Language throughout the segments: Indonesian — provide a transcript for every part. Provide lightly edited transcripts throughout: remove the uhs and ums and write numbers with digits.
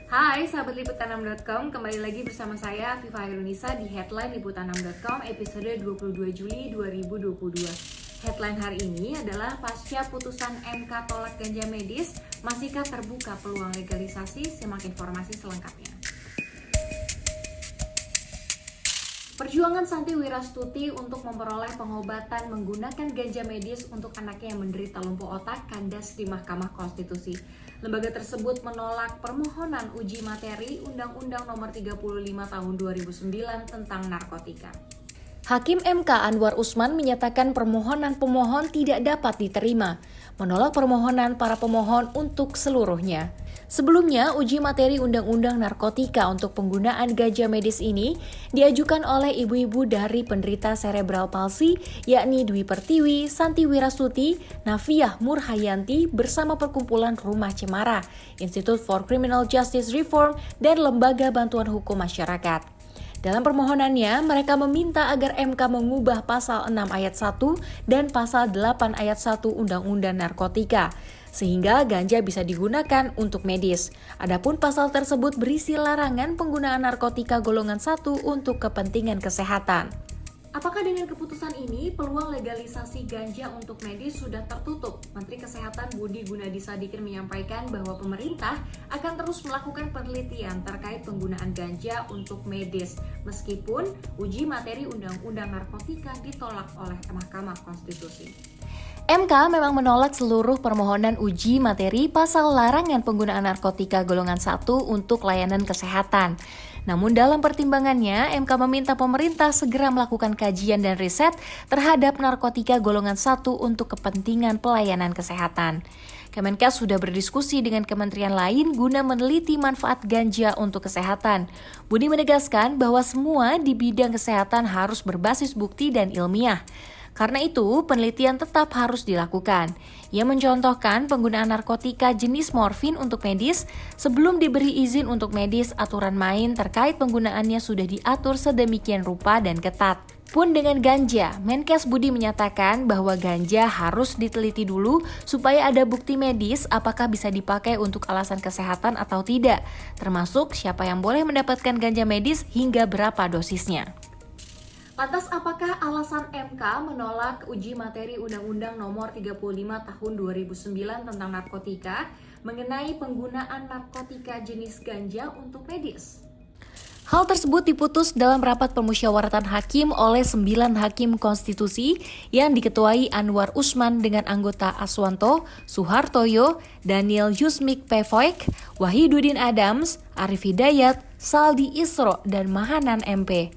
Hai sahabat Liputan6.com, kembali lagi bersama saya Afifa Hairunisa di Headline Liputan6.com episode 22 Juli 2022. Headline hari ini adalah pasca putusan MK tolak ganja medis, masihkah terbuka peluang legalisasi? Simak informasi selengkapnya. Perjuangan Santi Wirastuti untuk memperoleh pengobatan menggunakan ganja medis untuk anaknya yang menderita lumpuh otak kandas di Mahkamah Konstitusi. Lembaga tersebut menolak permohonan uji materi Undang-Undang Nomor 35 Tahun 2009 tentang narkotika. Hakim MK Anwar Usman menyatakan permohonan pemohon tidak dapat diterima, menolak permohonan para pemohon untuk seluruhnya. Sebelumnya, uji materi Undang-Undang Narkotika untuk penggunaan ganja medis ini diajukan oleh ibu-ibu dari penderita cerebral palsy, yakni Dwi Pertiwi, Santi Wirastuti, Nafiah Murhayanti bersama Perkumpulan Rumah Cemara, Institute for Criminal Justice Reform, dan Lembaga Bantuan Hukum Masyarakat. Dalam permohonannya, mereka meminta agar MK mengubah pasal 6 ayat 1 dan pasal 8 ayat 1 Undang-Undang Narkotika, sehingga ganja bisa digunakan untuk medis. Adapun pasal tersebut berisi larangan penggunaan narkotika golongan 1 untuk kepentingan kesehatan. Apakah dengan keputusan ini peluang legalisasi ganja untuk medis sudah tertutup? Menteri Kesehatan Budi Gunadi Sadikin menyampaikan bahwa pemerintah akan terus melakukan penelitian terkait penggunaan ganja untuk medis meskipun uji materi Undang-Undang Narkotika ditolak oleh Mahkamah Konstitusi. MK memang menolak seluruh permohonan uji materi pasal larangan penggunaan narkotika golongan 1 untuk layanan kesehatan. Namun dalam pertimbangannya, MK meminta pemerintah segera melakukan kajian dan riset terhadap narkotika golongan 1 untuk kepentingan pelayanan kesehatan. Kemenkes sudah berdiskusi dengan kementerian lain guna meneliti manfaat ganja untuk kesehatan. Budi menegaskan bahwa semua di bidang kesehatan harus berbasis bukti dan ilmiah. Karena itu, penelitian tetap harus dilakukan. Ia mencontohkan penggunaan narkotika jenis morfin untuk medis. Sebelum diberi izin untuk medis, aturan main terkait penggunaannya sudah diatur sedemikian rupa dan ketat. Pun dengan ganja, Menkes Budi menyatakan bahwa ganja harus diteliti dulu supaya ada bukti medis apakah bisa dipakai untuk alasan kesehatan atau tidak, termasuk siapa yang boleh mendapatkan ganja medis hingga berapa dosisnya. Lantas apakah alasan MK menolak uji materi Undang-Undang Nomor 35 Tahun 2009 tentang narkotika mengenai penggunaan narkotika jenis ganja untuk medis? Hal tersebut diputus dalam rapat permusyawaratan hakim oleh 9 hakim konstitusi yang diketuai Anwar Usman dengan anggota Aswanto, Suhartoyo, Daniel Yusmik Pevoik, Wahidudin Adams, Arif Hidayat, Saldi Isro, dan Mahanan MP.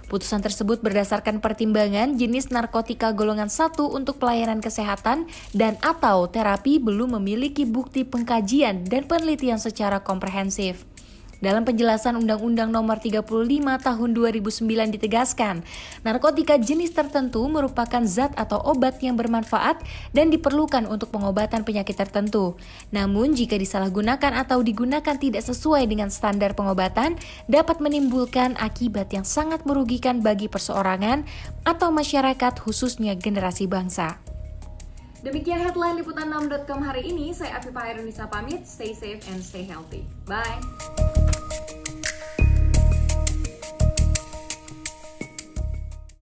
Putusan tersebut berdasarkan pertimbangan jenis narkotika golongan 1 untuk pelayanan kesehatan dan atau terapi belum memiliki bukti pengkajian dan penelitian secara komprehensif. Dalam penjelasan Undang-Undang Nomor 35 Tahun 2009 ditegaskan, narkotika jenis tertentu merupakan zat atau obat yang bermanfaat dan diperlukan untuk pengobatan penyakit tertentu. Namun, jika disalahgunakan atau digunakan tidak sesuai dengan standar pengobatan, dapat menimbulkan akibat yang sangat merugikan bagi perseorangan atau masyarakat, khususnya generasi bangsa. Demikian headline Liputan6.com hari ini. Saya Afifa Hairunisa pamit. Stay safe and stay healthy. Bye.